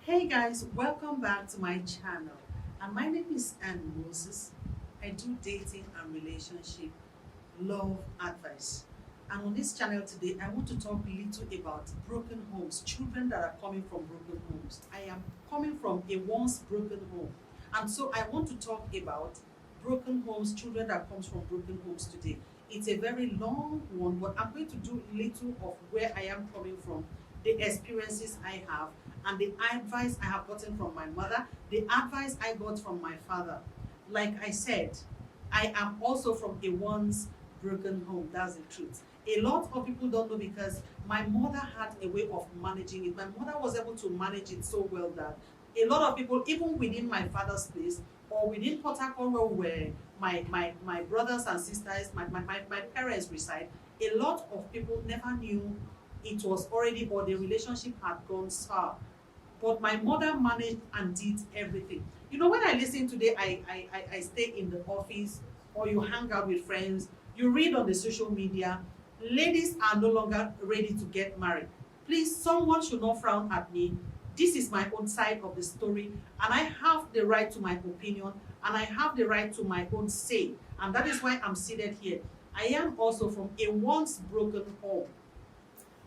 Hey guys, welcome back to my channel. And my name is Ann Moses. I do dating and relationship love advice. And on this channel today, I want to talk a little about broken homes, children that are coming from broken homes. I am coming from a once broken home. And so I want to talk about broken homes, children that comes from broken homes today. It's a very long one, but I'm going to do a little of where I am coming from, the experiences I have, and the advice I have gotten from my mother, the advice I got from my father. Like I said, I am also from a once broken home. That's the truth. A lot of people don't know because my mother had a way of managing it. My mother was able to manage it so well that a lot of people, even within my father's place or within Port Harcourt, where my brothers and sisters, my parents reside, a lot of people never knew it was already, or the relationship had gone sour. But my mother managed and did everything. You know, when I listen today, I stay in the office or you hang out with friends, you read on the social media, ladies are no longer ready to get married. Please, someone should not frown at me. This is my own side of the story, and I have the right to my opinion, and I have the right to my own say. And that is why I'm seated here. I am also from a once broken home.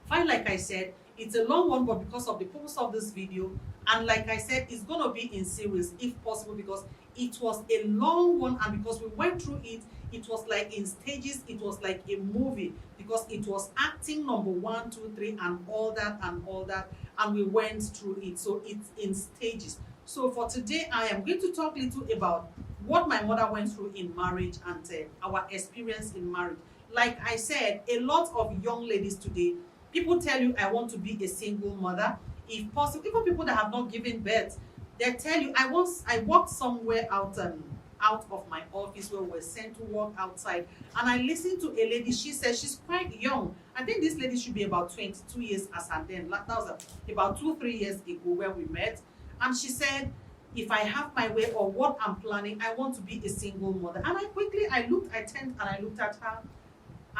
Fine, like I said, it's a long one, but because of the purpose of this video, and like I said, it's gonna be in series if possible, because it was a long one, and because we went through it, it was like in stages, it was like a movie, because it was acting number one, two, three, and all that and all that, and we went through it. So it's in stages. So for today, I am going to talk a little about what my mother went through in marriage and our experience in marriage. Like I said, a lot of young ladies today, people tell you, I want to be a single mother. If possible, even people that have not given birth, they tell you, I worked somewhere out of my office where we were sent to work outside. And I listened to a lady, she says she's quite young. I think this lady should be about 22 years as her then. That was about 2, 3 years ago when we met. And she said, if I have my way or what I'm planning, I want to be a single mother. And I turned and I looked at her,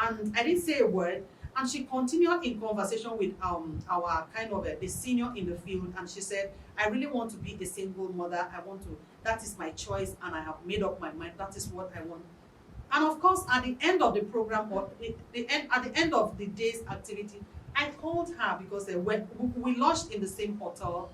and I didn't say a word. And she continued in conversation with our kind of the senior in the field, and she said, I really want to be a single mother. That is my choice, and I have made up my mind. That is what I want. And of course, at the end of the program, or at the end of the day's activity, I called her because we lodged in the same hotel.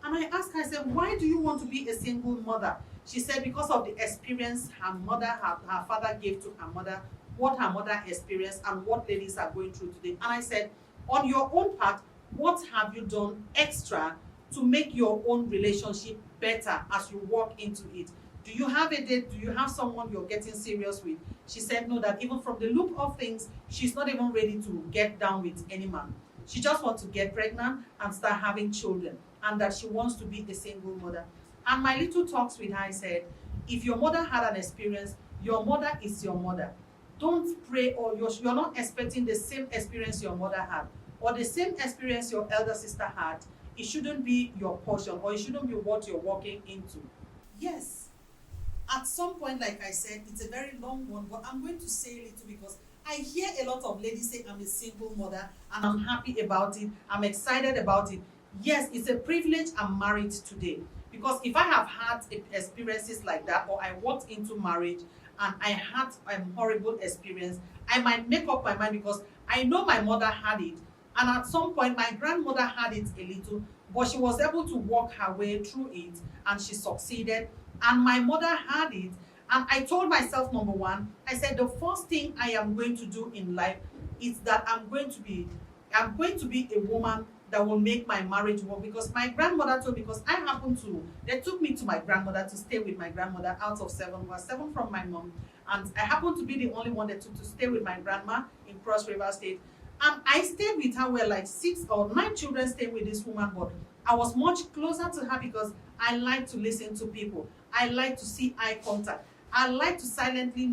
And I asked her, I said, why do you want to be a single mother? She said, because of the experience her father gave to her mother, what her mother experienced, and what ladies are going through today. And I said, on your own part, what have you done extra to make your own relationship better as you walk into it? Do you have a date? Do you have someone you're getting serious with? She said no, that even from the look of things, she's not even ready to get down with any man. She just wants to get pregnant and start having children, and that she wants to be a single mother. And my little talks with her, I said, if your mother had an experience, your mother is your mother. Don't pray, or you're not expecting the same experience your mother had or the same experience your elder sister had. It shouldn't be your portion, or it shouldn't be what you're walking into. Yes, at some point, like I said, it's a very long one, but I'm going to say a little because I hear a lot of ladies say, I'm a single mother and I'm happy about it, I'm excited about it. Yes, it's a privilege I'm married today, because if I have had experiences like that, or I walked into marriage and I had a horrible experience, I might make up my mind, because I know my mother had it, and at some point my grandmother had it a little, but she was able to walk her way through it and she succeeded, and my mother had it. And I told myself, number one, I said, the first thing I am going to do in life is that I'm going to be a woman that will make my marriage work. Because my grandmother told me, because they took me to my grandmother to stay with my grandmother out of seven. We were seven from my mom, and I happened to be the only one that took to stay with my grandma in Cross River State. And I stayed with her. Where like 6 or 9 children stayed with this woman, but I was much closer to her because I like to listen to people. I like to see eye contact. I like to silently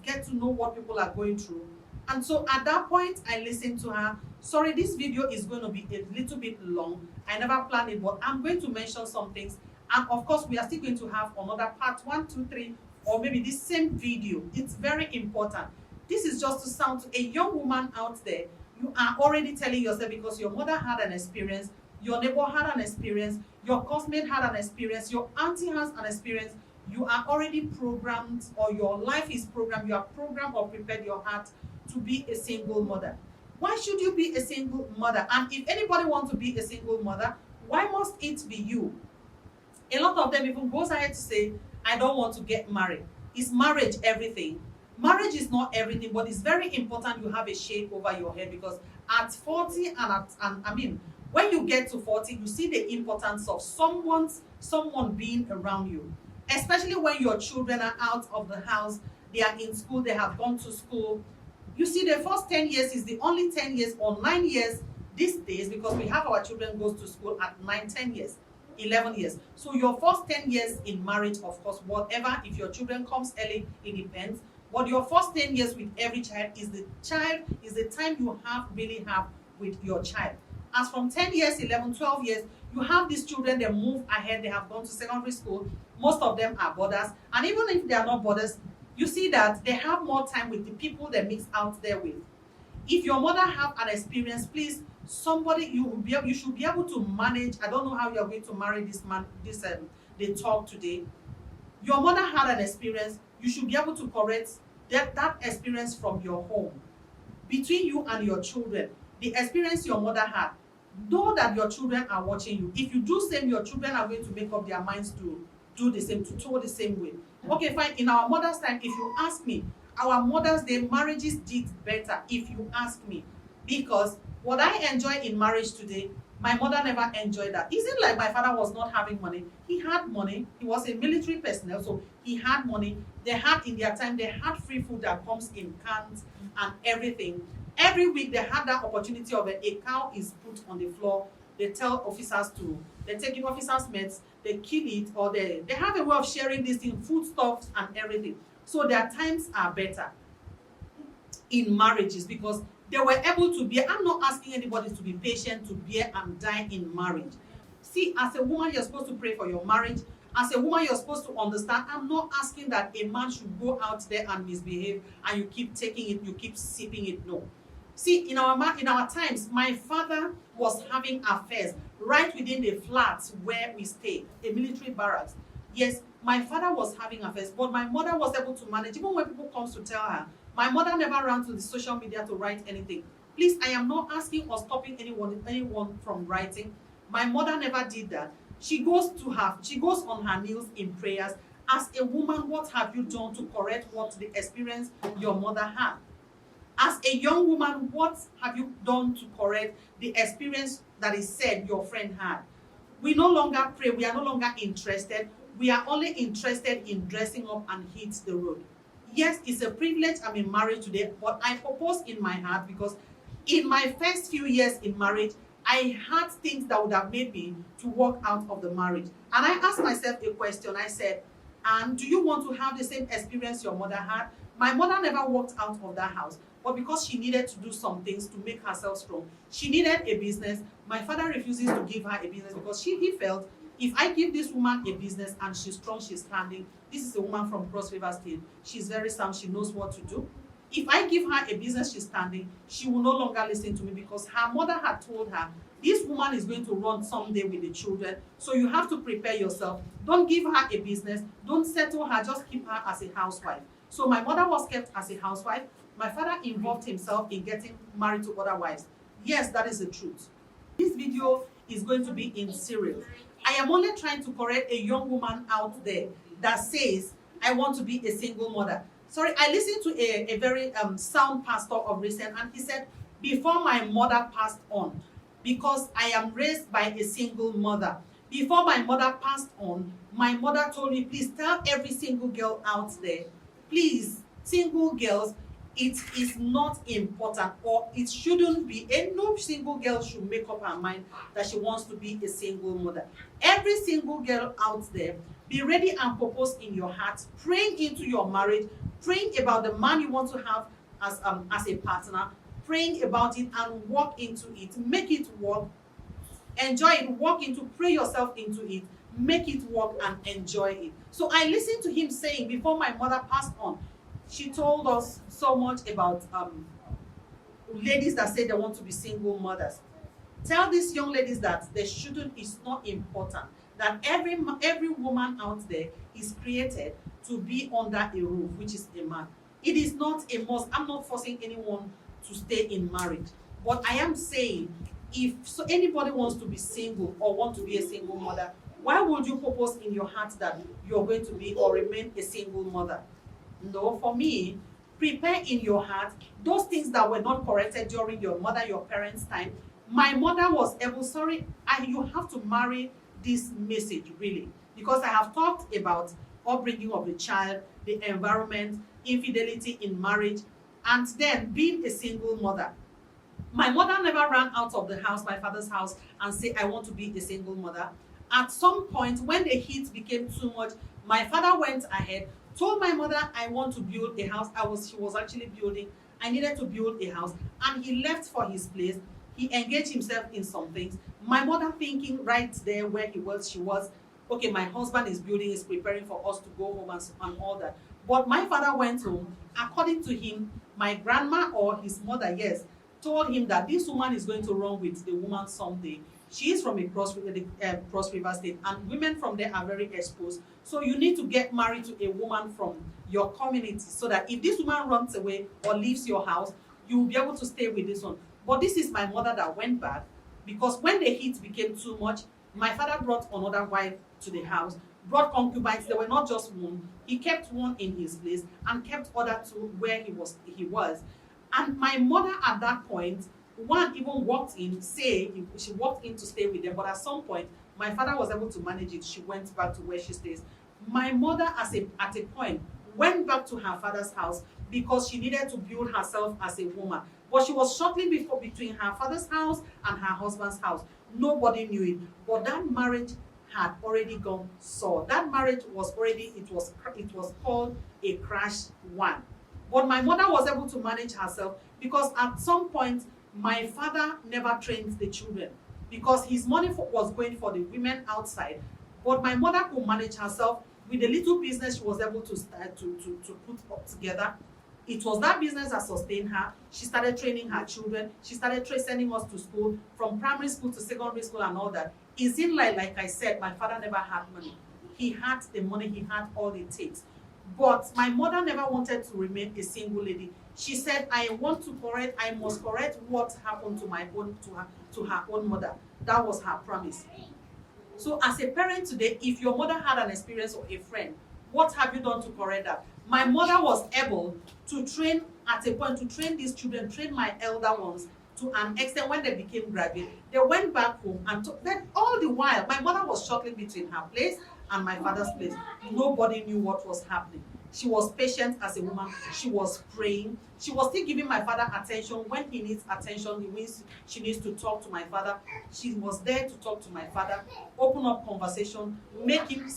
get to know what people are going through. And so at that point, I listened to her. Sorry, this video is going to be a little bit long. I never planned it, but I'm going to mention some things. And of course, we are still going to have another part 1, 2, 3, or maybe this same video. It's very important. This is just to sound to a young woman out there. You are already telling yourself, because your mother had an experience, your neighbor had an experience, your classmate had an experience, your auntie has an experience, you are already programmed, or your life is programmed, you are programmed or prepared your heart to be a single mother. Why should you be a single mother? And if anybody wants to be a single mother, why must it be you? A lot of them even goes ahead to say, I don't want to get married. Is marriage everything? Marriage is not everything, but it's very important you have a shade over your head, because at 40 and I mean, when you get to 40, you see the importance of someone being around you, especially when your children are out of the house, they are in school, they have gone to school. You see, the first 10 years is the only 10 years or 9 years these days, because we have our children goes to school at 9, 10 years, 11 years. So your first 10 years in marriage, of course, whatever, if your children comes early, it depends. But your first 10 years with every child is the time you really have with your child. As from 10 years, 11, 12 years, you have these children, they move ahead, they have gone to secondary school. Most of them are boarders. And even if they are not boarders, you see that they have more time with the people they mix out there with. If your mother have an experience, please, somebody you should be able to manage. I don't know how you are going to marry this man, they talk today. Your mother had an experience, you should be able to correct that experience from your home. Between you and your children, the experience your mother had, know that your children are watching you. If you do same, your children are going to make up their minds to do the same, to toe the same way. Okay, fine. In our mother's time, if you ask me, our mothers, their marriages did better, if you ask me. Because what I enjoy in marriage today, my mother never enjoyed that. Isn't like my father was not having money. He had money. He was a military personnel, so he had money. They had, in their time, they had free food that comes in cans and everything. Every week they had that opportunity of a cow is put on the floor. They tell officers they take in officers' mates, they kill it, or they have a way of sharing this in foodstuffs and everything. So their times are better in marriages, because they were able to bear. I'm not asking anybody to be patient, to bear and die in marriage. See, as a woman, you're supposed to pray for your marriage. As a woman, you're supposed to understand. I'm not asking that a man should go out there and misbehave and you keep taking it, you keep sipping it. No. See, in our times, my father was having affairs right within the flats where we stayed, a military barracks. Yes, my father was having affairs, but my mother was able to manage. Even when people come to tell her, my mother never ran to the social media to write anything. Please, I am not asking or stopping anyone from writing. My mother never did that. She goes on her knees in prayers. As a woman, what have you done to correct what the experience your mother had? As a young woman, what have you done to correct the experience that is said your friend had? We no longer pray. We are no longer interested. We are only interested in dressing up and hit the road. Yes, it's a privilege I'm in marriage today, but I propose in my heart, because in my first few years in marriage, I had things that would have made me to walk out of the marriage. And I asked myself a question. I said, and do you want to have the same experience your mother had? My mother never walked out of that house, but because she needed to do some things to make herself strong, she needed a business. My father refuses to give her a business, because he felt, if I give this woman a business and she's strong, she's standing, this is a woman from Cross River State, she's very sound, she knows what to do. If I give her a business, she's standing, she will no longer listen to me, because her mother had told her, this woman is going to run someday with the children, so you have to prepare yourself. Don't give her a business, don't settle her, just keep her as a housewife. So my mother was kept as a housewife. My father involved himself in getting married to other wives. Yes, that is the truth. This video is going to be in serial. I am only trying to correct a young woman out there that says, I want to be a single mother. Sorry, I listened to a very sound pastor of recent, and he said, before my mother passed on, because I am raised by a single mother, before my mother passed on, my mother told me, please tell every single girl out there, please, single girls, it is not important, or it shouldn't be. And no single girl should make up her mind that she wants to be a single mother. Every single girl out there, be ready and propose in your heart, praying into your marriage, praying about the man you want to have as a partner, praying about it and walk into it, make it work, enjoy it, walk into, pray yourself into it, make it work and enjoy it. So I listened to him saying, before my mother passed on, she told us so much about ladies that say they want to be single mothers. Tell these young ladies that they shouldn't, it's not important. That every woman out there is created to be under a roof, which is a man. It is not a must. I'm not forcing anyone to stay in marriage. But I am saying, if so anybody wants to be single or want to be a single mother, why would you purpose in your heart that you're going to be or remain a single mother? No, for me, prepare in your heart those things that were not corrected during your mother, your parents' time. My mother was able, sorry, and you have to marry this message really, because I have talked about upbringing of the child, the environment, infidelity in marriage, and then being a single mother. My mother never ran out of the house, my father's house, and say, I want to be a single mother. At some point, when the heat became too much, my father went ahead, told my mother, I want to build a house. She was actually building. I needed to build a house. And he left for his place. He engaged himself in some things. My mother thinking right there where she was, okay, my husband is building, is preparing for us to go home and all that. But my father went home. According to him, my grandma or his mother, yes, told him that this woman is going to run with the woman someday. She is from a Cross River state, and women from there are very exposed. So you need to get married to a woman from your community so that if this woman runs away or leaves your house, you will be able to stay with this one. But this is my mother that went back, because when the heat became too much, my father brought another wife to the house, brought concubines. They were not just one. He kept one in his place and kept other two where he was. And my mother at that point, one even walked in, she walked in to stay with them, but at some point, my father was able to manage it. She went back to where she stays. My mother, at a point, went back to her father's house because she needed to build herself as a woman. But she was shortly between her father's house and her husband's house. Nobody knew it. But that marriage had already gone sour. That marriage was already, it was called a crash one. But my mother was able to manage herself because at some point, my father never trained the children because his money was going for the women outside. But my mother could manage herself with the little business she was able to start to put up together. It was that business that sustained her. She started training her children. She started sending us to school, from primary school to secondary school and all that. It's in like I said, my father never had money. He had the money, he had all it takes. But my mother never wanted to remain a single lady. She said, I must correct what happened to her own mother. That was her promise. So as a parent today, if your mother had an experience or a friend, what have you done to correct that? My mother was able to train these children, train my elder ones to an extent. When they became graduate, they went back home and then all the while, my mother was shuttling between her place and my father's place. Nobody knew what was happening. She was patient as a woman. She was praying. She was still giving my father attention. When he needs attention, she needs to talk to my father. She was there to talk to my father, open up conversation,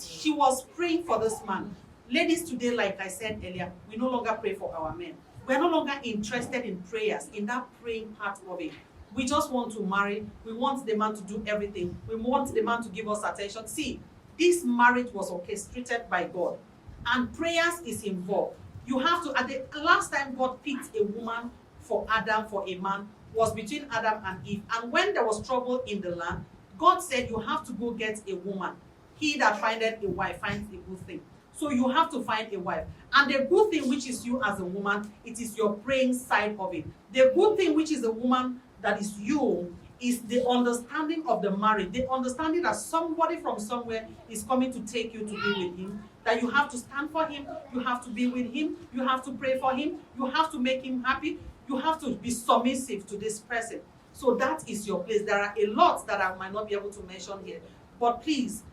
she was praying for this man. Ladies today, like I said earlier, we no longer pray for our men. We're no longer interested in prayers, in that praying part of it. We just want to marry. We want the man to do everything. We want the man to give us attention. See, this marriage was orchestrated by God, and prayers is involved. You have to, at the last time God picked a woman for Adam, for a man, was between Adam and Eve. And when there was trouble in the land, God said, you have to go get a woman. He that findeth a wife finds a good thing. So you have to find a wife. And the good thing, which is you as a woman, it is your praying side of it. The good thing, which is a woman that is you, is the understanding of the marriage, the understanding that somebody from somewhere is coming to take you to be with him, that you have to stand for him, you have to be with him, you have to pray for him, you have to make him happy, you have to be submissive to this person. So that is your place. There are a lot that I might not be able to mention here. But please,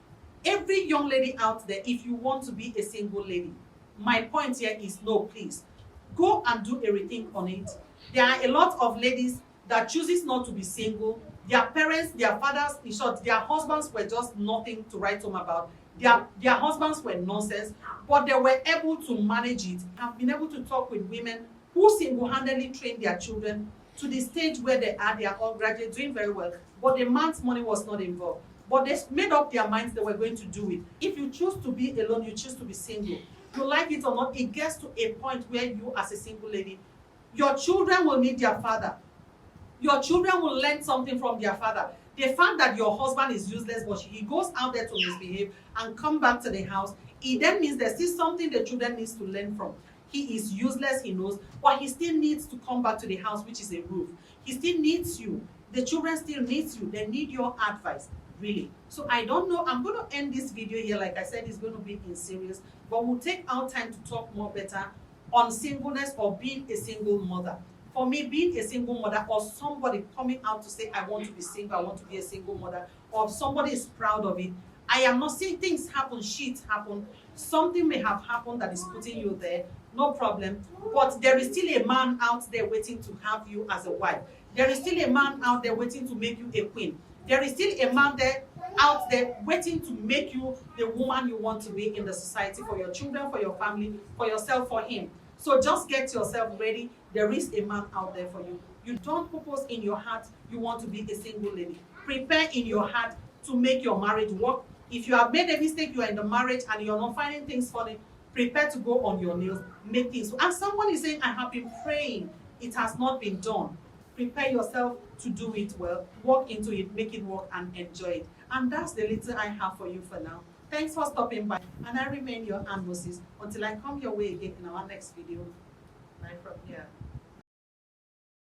every young lady out there, if you want to be a single lady, my point here is no, please. Go and do a rethink on it. There are a lot of ladies that chooses not to be single. Their parents, their fathers, in short, their husbands were just nothing to write home about. Their husbands were nonsense, but they were able to manage it. I've been able to talk with women who single-handedly trained their children to the stage where they are all graduate, doing very well, but the man's money was not involved. But they made up their minds they were going to do it. If you choose to be alone, you choose to be single, you like it or not, it gets to a point where you, as a single lady, your children will need their father. Your children will learn something from their father. The fact that your husband is useless, but he goes out there to misbehave and come back to the house, it then means there's still something the children needs to learn from. He is useless, he knows, but he still needs to come back to the house, which is a roof. He still needs you. The children still needs you. They need your advice, really. So I don't know. I'm going to end this video here. Like I said, it's going to be in serious, but we'll take our time to talk more better on singleness or being a single mother. For me, being a single mother, or somebody coming out to say, I want to be single, I want to be a single mother, or if somebody is proud of it, I am not saying things happen, shit happen. Something may have happened that is putting you there, no problem. But there is still a man out there waiting to have you as a wife. There is still a man out there waiting to make you a queen. There is still a man out there waiting to make you the woman you want to be in the society, for your children, for your family, for yourself, for him. So just get yourself ready. There is a man out there for you. You don't purpose in your heart you want to be a single lady. Prepare in your heart to make your marriage work. If you have made a mistake, you are in the marriage and you're not finding things funny, prepare to go on your knees, make things. And someone is saying, I have been praying, it has not been done. Prepare yourself to do it well, walk into it, make it work, and enjoy it. And that's the little I have for you for now. Thanks for stopping by. And I remain your Ann Moses until I come your way again in our next video. Bye from here.